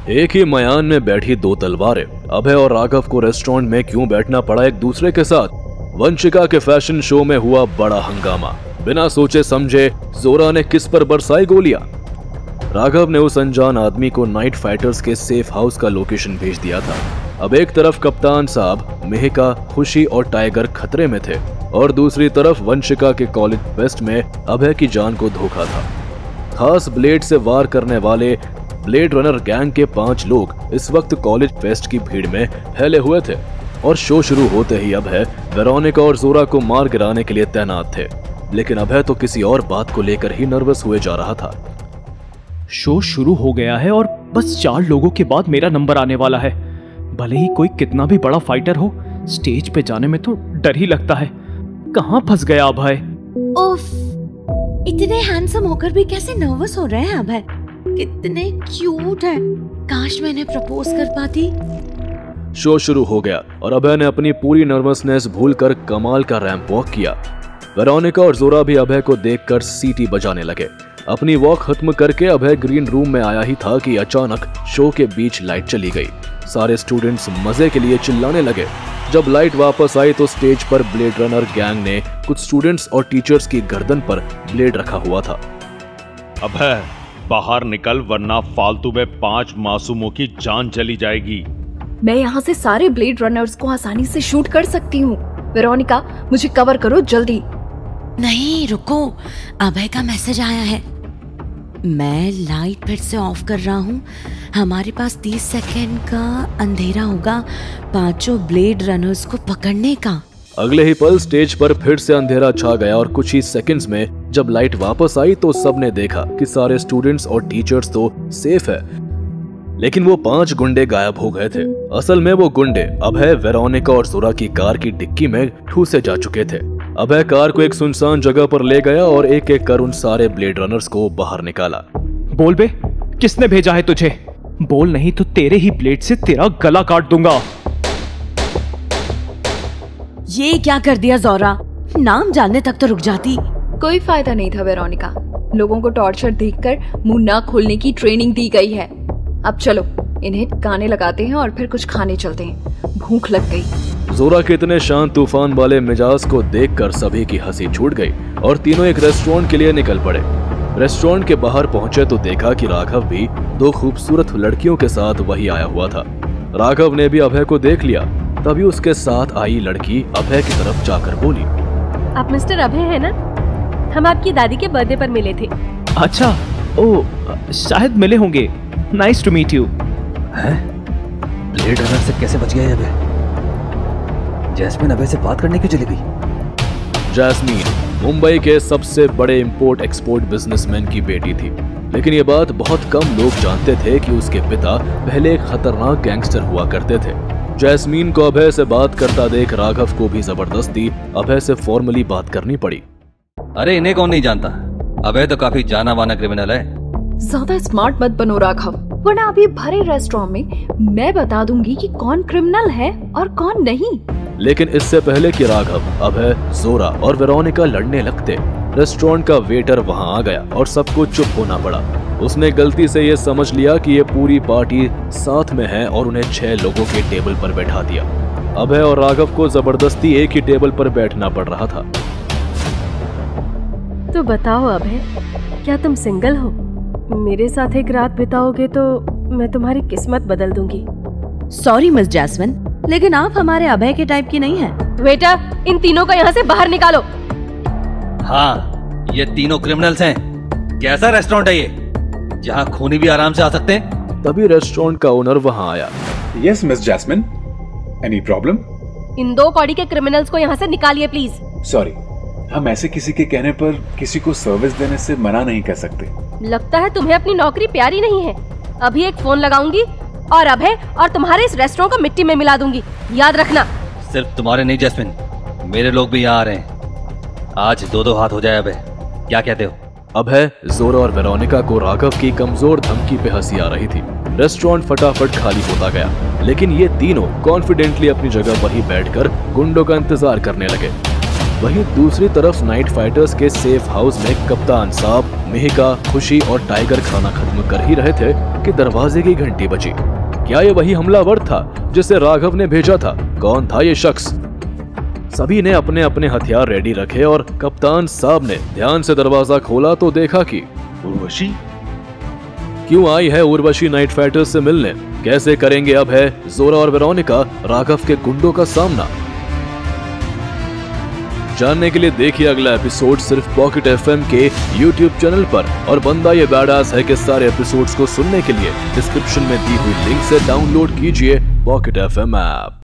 एक ही मयान में बैठी दो तलवारें। अभय और राघव को रेस्टोरेंट में क्यों बैठना पड़ा एक दूसरे के साथ? वंशिका के फैशन शो में हुआ बड़ा हंगामा। बिना सोचे समझे जोरा ने किस पर बरसाई गोलियां। राघव ने उस अनजान आदमी को नाइट फाइटर्स के सेफ हाउस का लोकेशन भेज दिया था। अब एक तरफ कप्तान साहब, मेहका, खुशी और टाइगर खतरे में थे और दूसरी तरफ वंशिका के कॉलेज फेस्ट में अभय की जान को धोखा था। खास ब्लेड से वार करने वाले ब्लेड रनर गैंग के 5 लोग इस वक्त कॉलेज फेस्ट की भीड़ में फैले हुए थे और शो शुरू होते ही अभय वेरोनिका और जोरा को मार गिराने के लिए तैनात थे। लेकिन अभय तो किसी और बात को लेकर ही नर्वस हुए जा रहा था। शो शुरू हो गया है और बस 4 लोगों के बाद मेरा नंबर आने वाला है। भले ही कोई कितना भी बड़ा फाइटर हो, स्टेज पे जाने में तो डर ही लगता है। कहाँ फंस गया अभय? उफ, इतने हैंडसम होकर भी कैसे नर्वस हो रहे हैं अभय? कितने क्यूट है। काश मैंने प्रपोज कर पाती। शो शुरू हो गया और अभय ने अपनी पूरी नर्वसनेस भूलकर कमाल का रैंप वॉक किया। वेरोनिका और जोरा भी अभय को देखकर सीटी बजाने लगे। अपनी वॉक खत्म करके अभय ग्रीन रूम में आया ही था कि अचानक शो के बीच लाइट चली गई। सारे स्टूडेंट्स मजे के लिए चिल्लाने लगे। जब लाइट वापस आई तो स्टेज पर ब्लेड रनर गैंग ने कुछ स्टूडेंट्स और टीचर्स की गर्दन पर ब्लेड रखा हुआ था। अभय बाहर निकल वरना फालतू में 5 मासूमों की जान चली जाएगी। मैं यहाँ से सारे ब्लेड रनर्स को आसानी से शूट कर सकती हूँ। वेरोनिका, मुझे कवर करो जल्दी। नहीं रुको, अभय का मैसेज आया है। मैं लाइट फिर से ऑफ कर रहा हूँ। हमारे पास 30 सेकेंड का अंधेरा होगा 5 ब्लेड रनर्स को पकड़ने का। अगले ही पल स्टेज पर फिर से अंधेरा छा गया और कुछ ही सेकंड्स में जब लाइट वापस आई तो सबने देखा कि सारे स्टूडेंट्स और टीचर्स तो सेफ है, लेकिन वो 5 गुंडे गायब हो गए थे। असल में वो गुंडे अभय, वेरोनिका और जोरा की कार की डिक्की में ठूसे जा चुके थे। अभय कार को एक सुनसान जगह पर ले गया और एक एक कर उन सारे ब्लेड रनर्स को बाहर निकाला। बोल बे, किसने भेजा है तुझे? बोल नहीं तो तेरे ही ब्लेड से तेरा गला काट दूंगा। ये क्या कर दिया जोरा? नाम जानने तक तो रुक जाती। कोई फायदा नहीं था वेरोनिका। लोगों को टॉर्चर देखकर मुंह ना खोलने की ट्रेनिंग दी गई है। अब चलो इन्हें गाने लगाते हैं और फिर कुछ खाने चलते हैं। भूख लग गई। जोरा के इतने शांत तूफान वाले मिजाज को देखकर सभी की हंसी छूट गई और तीनों एक रेस्टोरेंट के लिए निकल पड़े। रेस्टोरेंट के बाहर पहुंचे तो देखा कि राघव भी 2 खूबसूरत लड़कियों के साथ वही आया हुआ था। राघव ने भी अभय को देख लिया। तभी उसके साथ आई लड़की अभय की तरफ जाकर बोली, आप मिस्टर अभय है ना? हम आपकी दादी के बर्थडे पर मिले थे। अच्छा, ओ शायद मिले होंगे। Nice to meet you. हैं? ब्लेड रनर से कैसे बच गया अभय? जैस्मिन अभय से बात करने क्यों चली गई? जैस्मीन मुंबई के सबसे बड़े इंपोर्ट एक्सपोर्ट बिजनेसमैन की बेटी थी, लेकिन ये बात बहुत कम लोग जानते थे कि उसके पिता पहले एक खतरनाक गैंगस्टर हुआ करते थे। जैस्मीन को अभय से बात करता देख राघव को भी जबरदस्ती अभय से फॉर्मली बात करनी पड़ी। अरे इन्हें कौन नहीं जानता? अभय तो काफी जाना माना क्रिमिनल है। ज्यादा स्मार्ट मत बनो राघव, वरना अभी भरे रेस्टोरेंट में मैं बता दूंगी कि कौन क्रिमिनल है और कौन नहीं। लेकिन इससे पहले कि राघव, अभय, जोरा और वेरोनिका लड़ने लगते, रेस्टोरेंट का वेटर वहां आ गया और सबको चुप होना पड़ा। उसने गलती से ये समझ लिया कि ये पूरी पार्टी साथ में है और उन्हें 6 लोगों के टेबल पर बैठा दिया। अभय और राघव को जबरदस्ती एक ही टेबल पर बैठना पड़ रहा था। तो बताओ अभय, क्या तुम सिंगल हो? मेरे साथ एक रात बिताओगे तो मैं तुम्हारी किस्मत बदल दूंगी। सॉरी मिस जैस्मिन, लेकिन आप हमारे अभय के टाइप की नहीं है। बेटा, इन तीनों को यहाँ से बाहर निकालो। हाँ, ये तीनों क्रिमिनल्स हैं। कैसा रेस्टोरेंट है ये, जहाँ खूनी भी आराम से आ सकते हैं? तभी रेस्टोरेंट का ओनर वहां आया। Yes miss Jasmine, any problem? इन 2 कौड़ी के क्रिमिनल्स को यहाँ से निकालिए प्लीज। सॉरी, हम ऐसे किसी के कहने पर किसी को सर्विस देने से मना नहीं कर सकते। लगता है तुम्हें अपनी नौकरी प्यारी नहीं है। अभी एक फोन लगाऊंगी और अभय और तुम्हारे इस रेस्टोरेंट को मिट्टी में मिला दूंगी, याद रखना। सिर्फ तुम्हारे नहीं जैस्मिन, मेरे लोग भी यहाँ आ रहे हैं। आज 2-2 हाथ हो जाए अभय, क्या कहते हो? अभय, जोरा और वेरोनिका को राघव की कमजोर धमकी पे हंसी आ रही थी। रेस्टोरेंट फटाफट खाली होता गया, लेकिन ये तीनों कॉन्फिडेंटली अपनी जगह पर ही बैठकर गुंडों का इंतजार करने लगे। वहीं दूसरी तरफ नाइट फाइटर्स के सेफ हाउस में कप्तान साहब, मिहिका, खुशी और टाइगर खाना खत्म कर ही रहे थे कि दरवाजे की घंटी बजी। क्या ये वही हमलावर था जिसे राघव ने भेजा था? कौन था ये शख्स? सभी ने अपने अपने हथियार रेडी रखे और कप्तान साहब ने ध्यान से दरवाजा खोला तो देखा कि उर्वशी क्यों आई है उर्वशी नाइट फाइटर्स से मिलने? कैसे करेंगे अब है जोरा और वेरोनिका राघव के गुंडों का सामना? जानने के लिए देखिए अगला एपिसोड सिर्फ पॉकेट एफएम के YouTube चैनल पर। और बंदा ये बैडास है कि सारे एपिसोड्स को सुनने के लिए डिस्क्रिप्शन में दी हुई लिंक से डाउनलोड कीजिए पॉकेट एफएम ऐप।